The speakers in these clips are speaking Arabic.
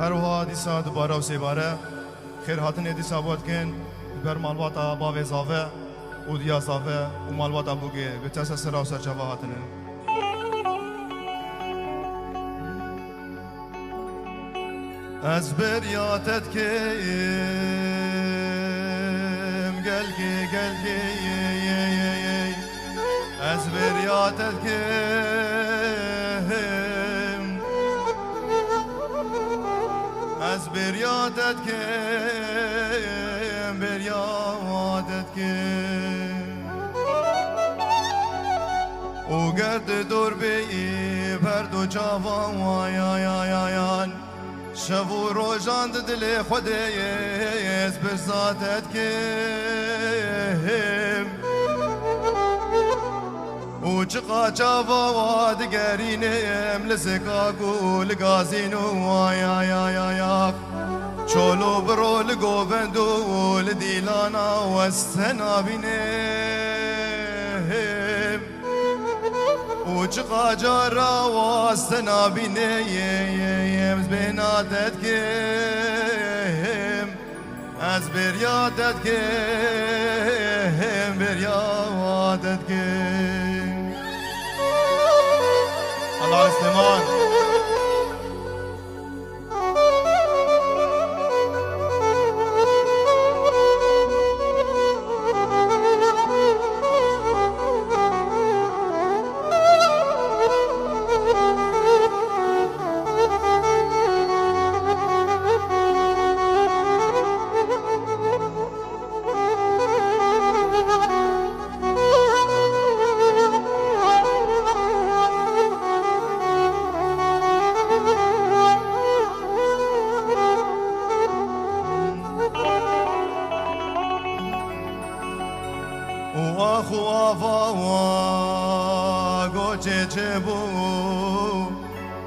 هر وها دیسا دوباره و سیباره خیر هاتن دیسا بود کن بر مالواتا باوی زاوه و دیا زاوه و مالواتا بوگه به تسا سرا و سرچاوا هاتن از بریاتت کیم گلگی گلگی از بریاتت کیم از بریاتت کیم بریاتت کیم او گرد دور بی پردو چاوان وایایایان شب و روزان دل خودیز برزاتت کیم و چقا چاوا و دگرینیم لسکاکو لگازینو وایایایایا چولو برو لگوبندو لدیلانا و استنابینیم و چقا جارا و استنابینیم بیناتت کیم از بریاتت کیم بریاتت کیم الله استمان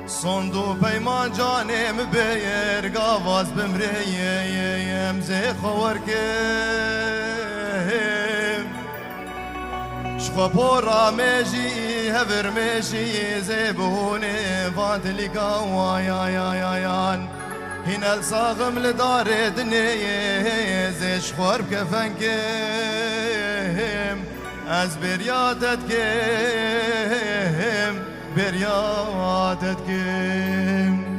صندوق پیمان جانم بیر گاواز بمریم زی خور کم شخوا پورا میجی هفر میجی زی بهونه وانت لگا وایایایان هین الساغم لدار دنیه زی شخور بکفن کم از بریاتت کم بریاتت کم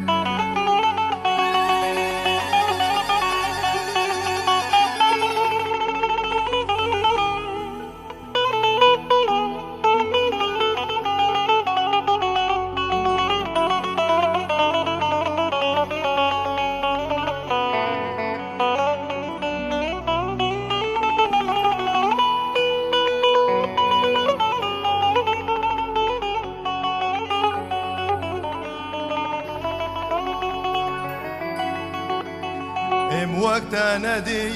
وقت ندي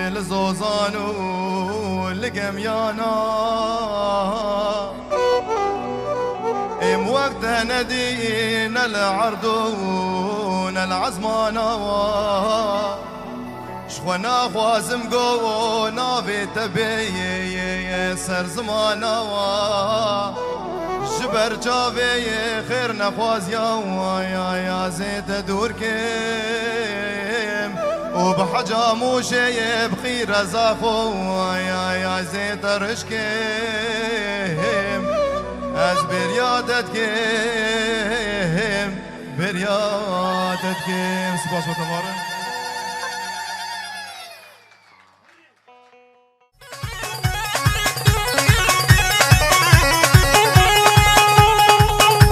لزوزانو لقميانا وقت ندي نلعردون العزمانا شخونا خوازم قو نافي تبي سر زمانا جبر جاوي خير نخواز يا زيت دور كيم وبحجا موشي بخير زاخو يا زيت رشكيم از بريادت كيم بريادت كيم سپاس و تبارک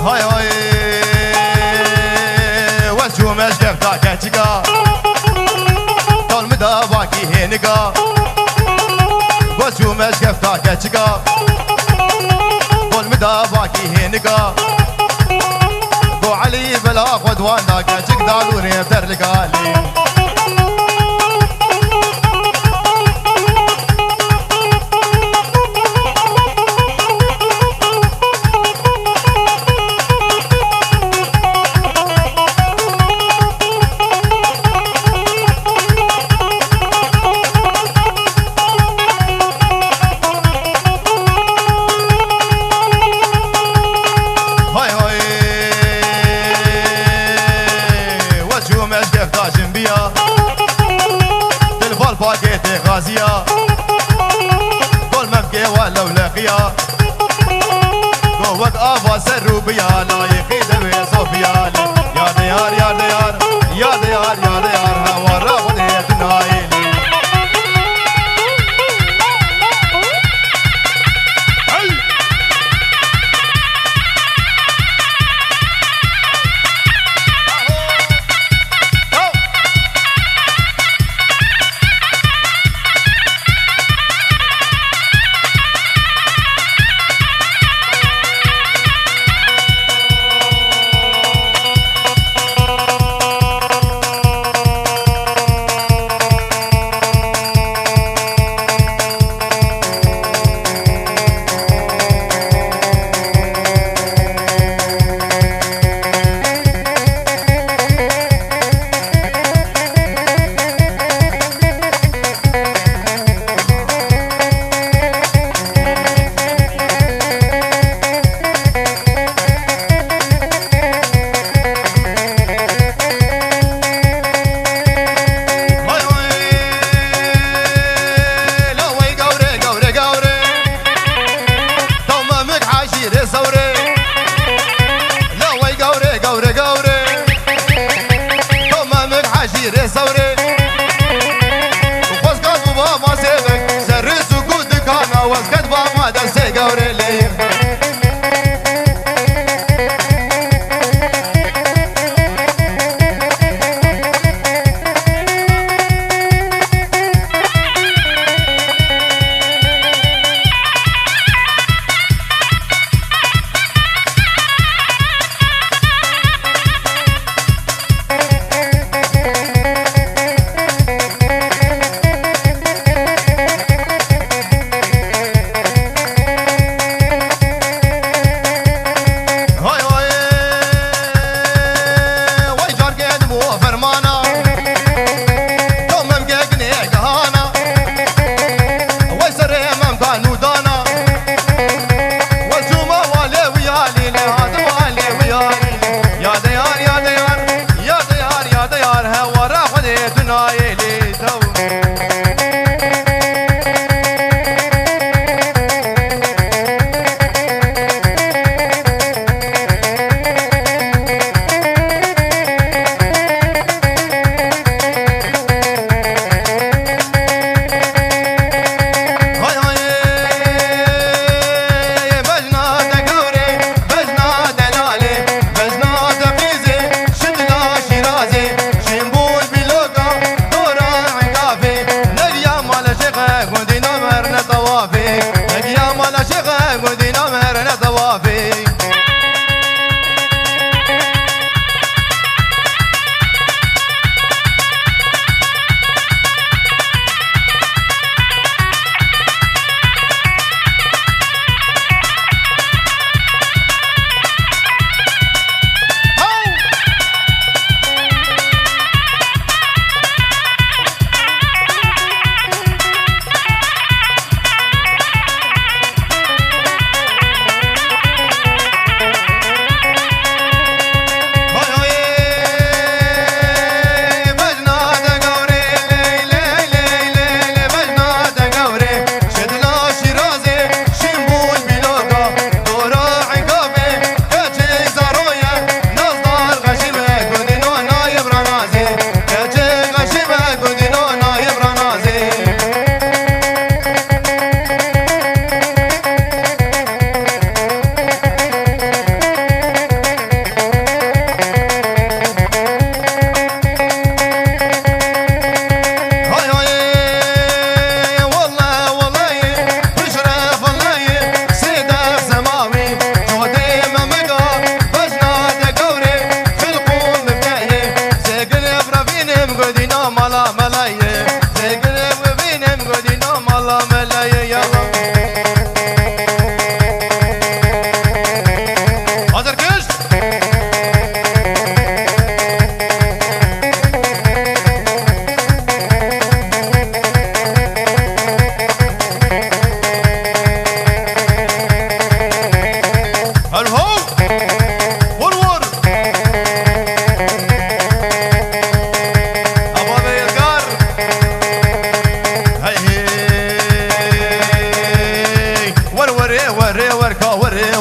هاي هاي وشو مشكف تاكتشكا طول مدى باكي هينكا وشو مشكف تاكتشكا طول مدى باكي هينكا بو علي بلا خدوان تاكتشك دالوري بترلقالي رقيا قوة آفا سر بيا لايقي دوي صوفيا يا ديار يا ديار يا ديار يا ديار هوا رافضي تنايلي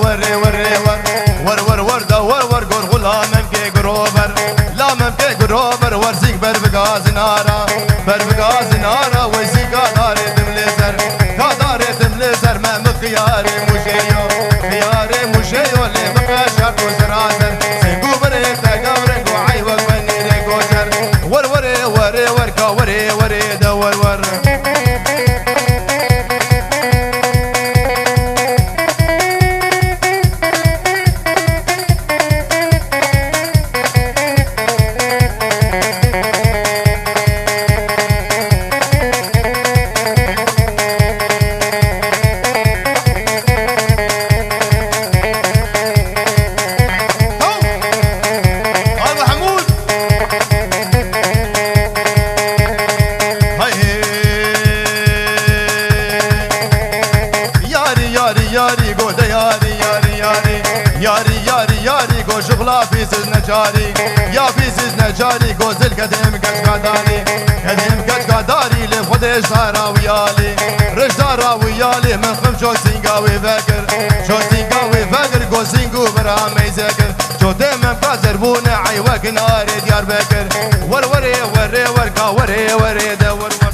وري وري ور ور ور ور دا ور ور gur غلامم ke grover lamem ke grover ور zik ber bgaz nara ber bgaz nara ve zik adare dimlezer kadare dimlezer ma mkhiyare musheyo khiyare musheyo le mqashar kozrazer singu bere tagawre go aywa bani re gozer ور وري وري ور ka وري وري da ور ور نجاري يا فيزز نجاري غوزل قديم كشكاداري قديم كشكاداري لخدش دارا ويالي رش دارا ويالي من خم شو سينغاوي فاكر شو سينغاوي فاكر غوزينغو برامي ذاكر شو ديم كازر بونا عيوك ناري ديار بكر ور وري وري وركا وري وري دور وركاو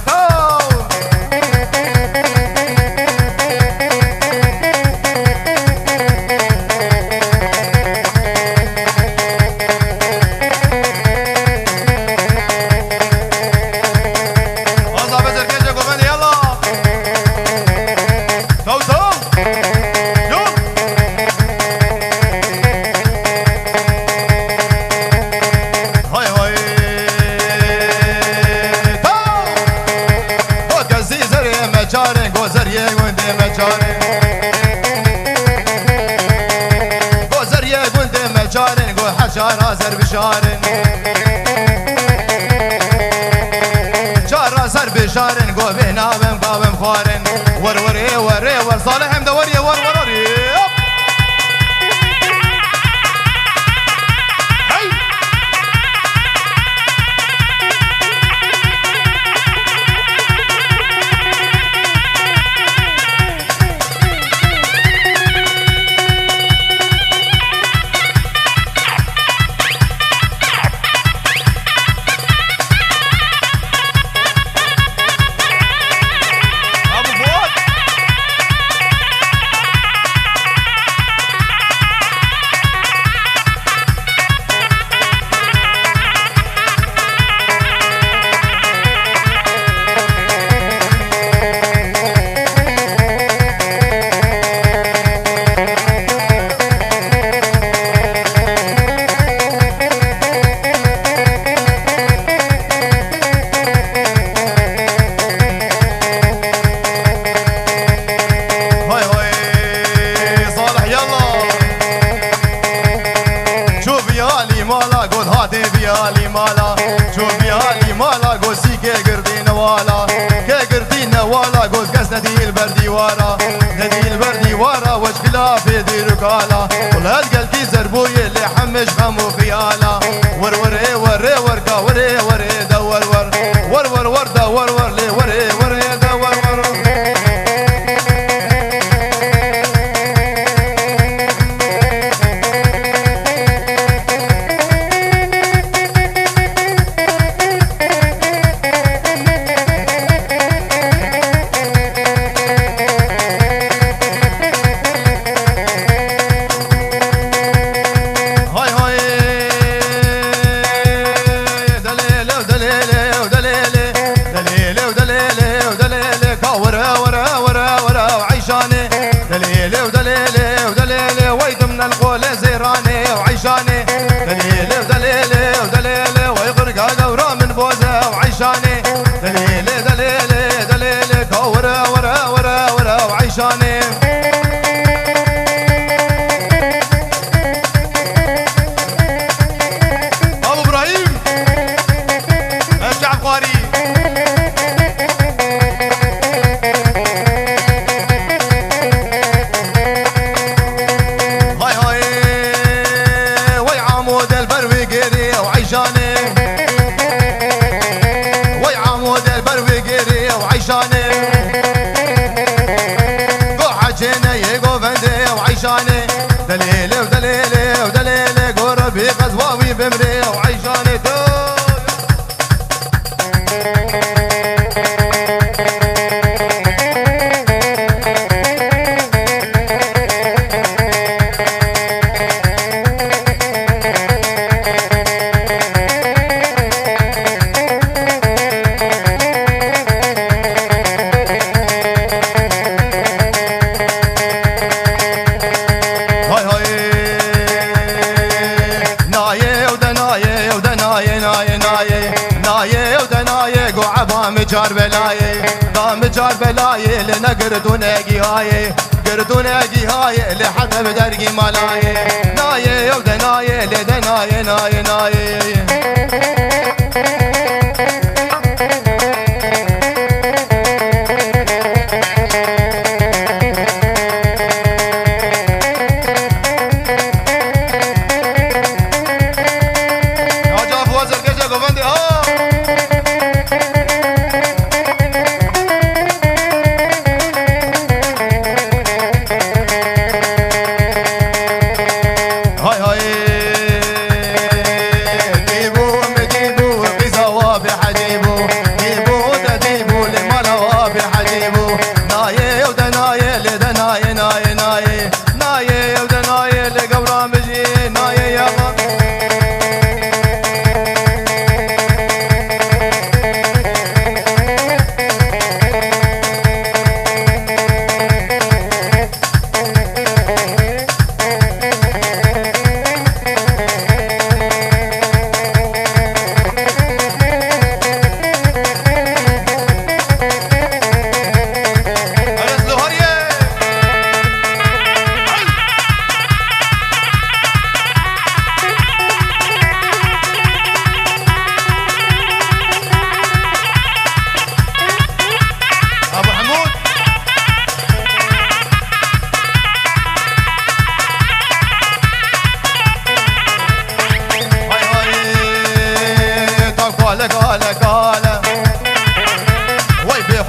شارع سر بشارن شارع سر بشارن قو بهنا بم قابم خارن ور وري وري ور صالح مدوري ور وري ندي البردي ورا ندي البردي ورا وش خلاف يدير كالا ولاد قلبي زربوي اللي حمش غمو خيالا ور ور اي ور اي ور كا ور اي ور اي دور ور ور ور ور دور ور لي ور اي ور اي دور ور دليلي ودليلي ودليلي قربي غزواوي بمري وعيشاني تو جار بلاي دام جار بلاي لنا قردوناقي هاي قردوناقي هاي لحتى بدرقي ملاي ناي ودناي لدناي ناي ناي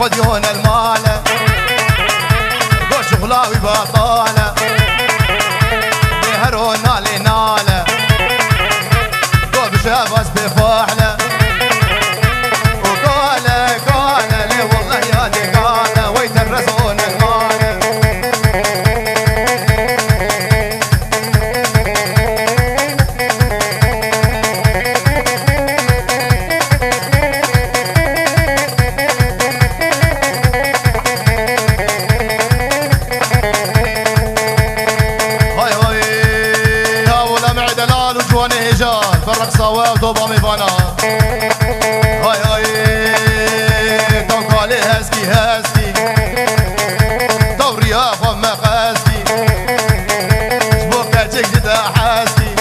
خديون المال قول شغلاوي بطالة بيهرون نالي نالة قول بشافس بفاحلة وقال لي والله يا دي قال ويترسون المال بالرقصة وطوبة ميفانا هاي هاي توكالي هاسكي هاسكي دوري أخوة مقاسكي سبوكا تجد حاسكي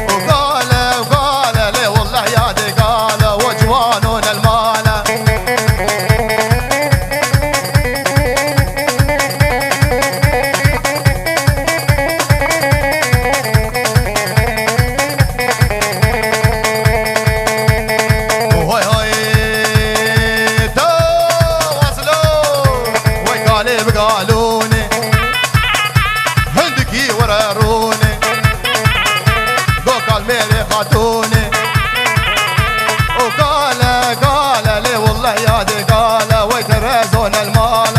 وقال لي والله يا دي قال وجوانون المالة قالوني هندكي وراروني قال ميري خاتوني وقال لي والله يا دي قال ويترازون المال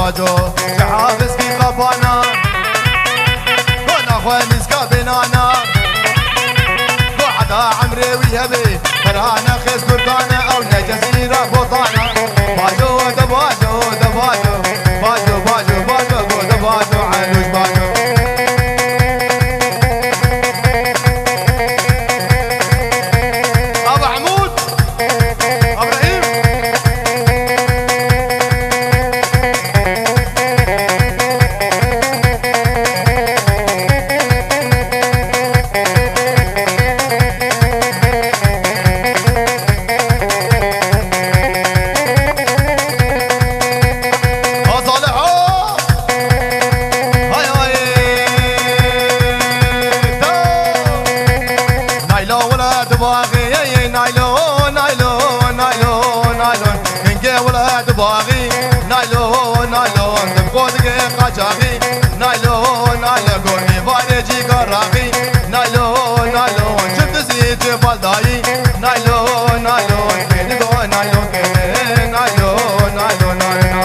باجو شحافز في قفانا كنا خوانيس كابينانا وحدا عمري ويهبي فرانا خيس كردانا او نجزيرة بوطانا باجو دباجو دباجو باجو باجو باجو دباجو علوش باجو ابو عمود ابراهيم باغي نايلون نايلون دبقودك قاجاغي نايلون نايلون قومي بارجي قراغي نايلون نايلون شفت زيت بالداي نايلون نايلون كيدو نايلون كيدو نايلون نايلون نايلون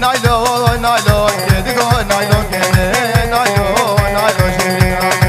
نايلون نايلون كيدو نايلون كيدو نايلون نايلون شيرين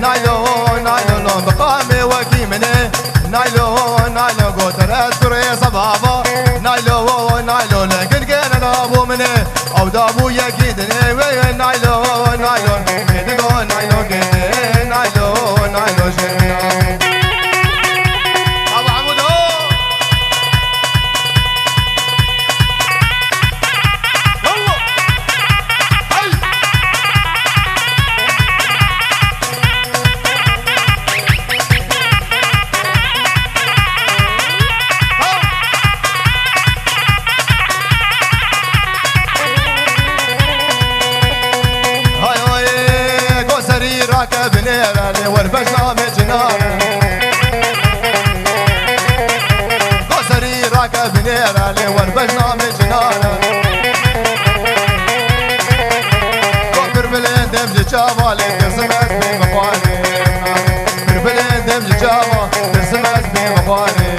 نايلون نايلون بقامي وكيمني نايلون نايلون قوتر أسري صبابا نايلون نايلون لكن كان أبو مني أو دابو يكيدني وين نايلون نايلون كيدو نايلون كيدو نايلون نايلون شيرين أبو عمود بنيراني والبجنة مجنان قصري راكب بنيراني والبجنة مجنان كفر بلين دمج جابالي ترسمت بي مخواني كفر بلين دمج جابا ترسمت بي مخواني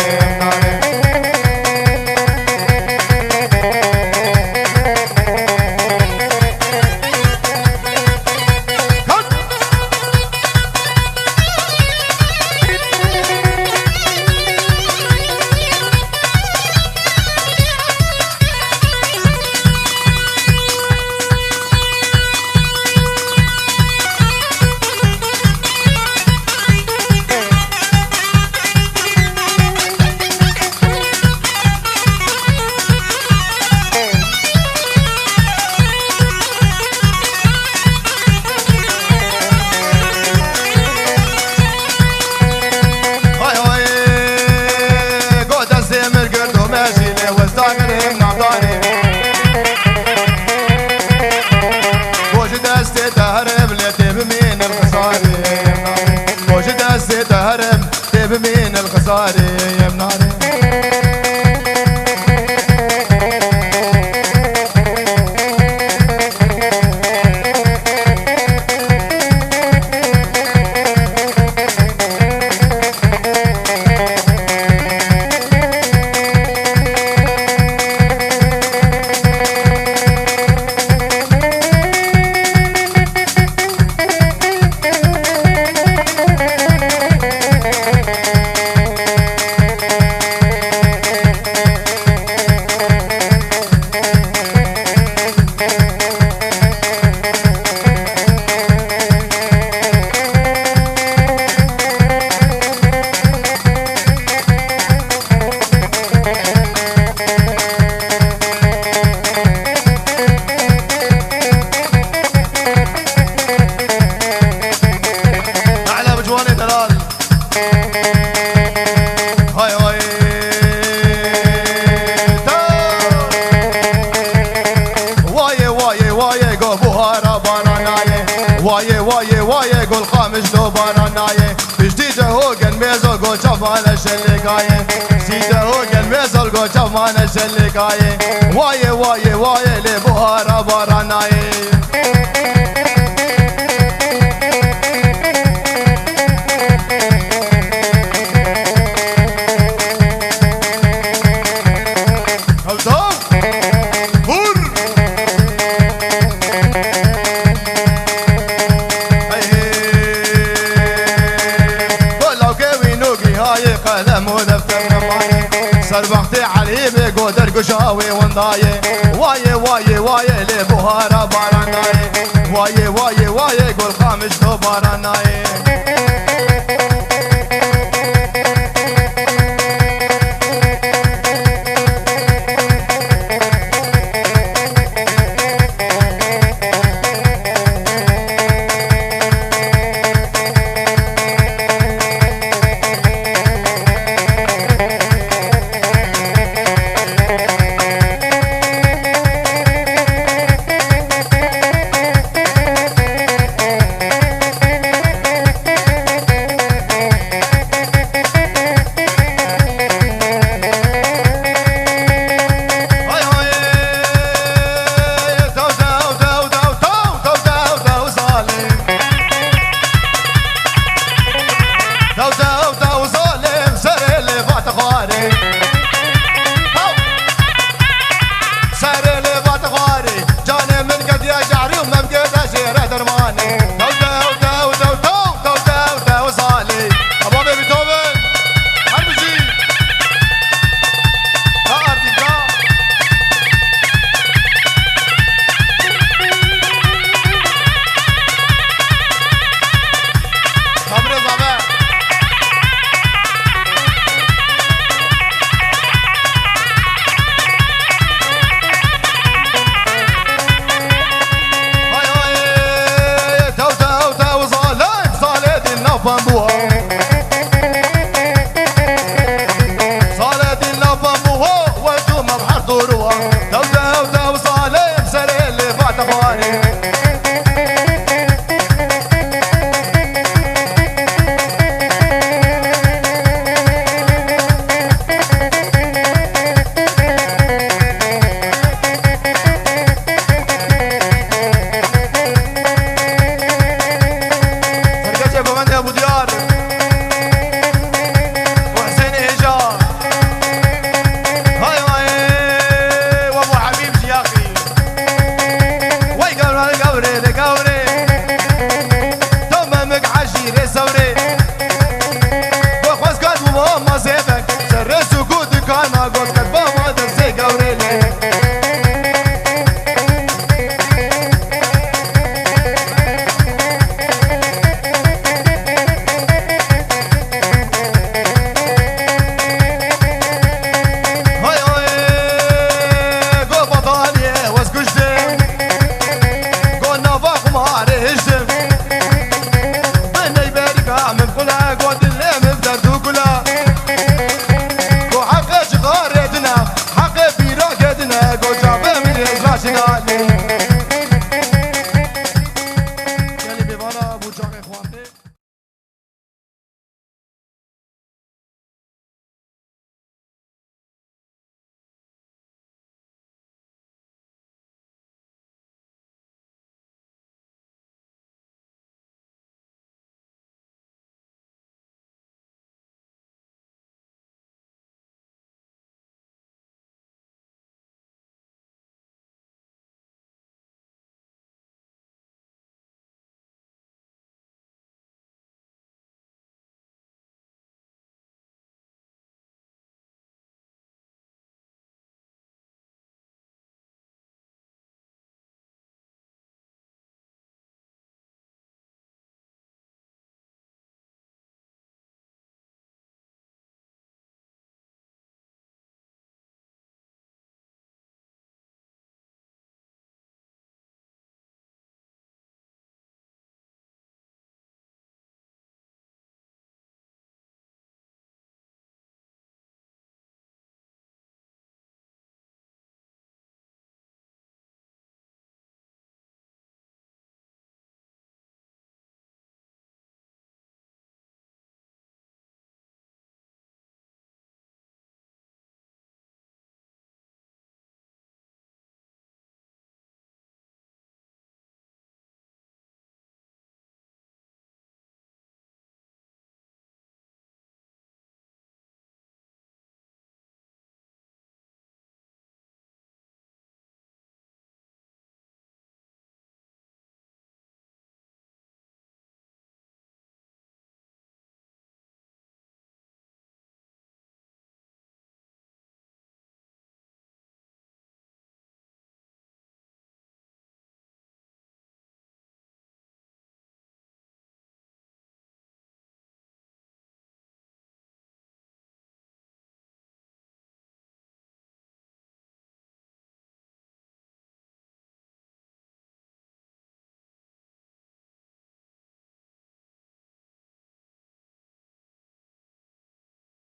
بمين الخساري يا مناري گوچا مانه شلکایه وای وای وای لی بهارا بارانایه سر وقتی علی بگو در گشاوی وندایه وای وای وای لی بهارا بارانایه وای وای وای گل خامش تو بارانایه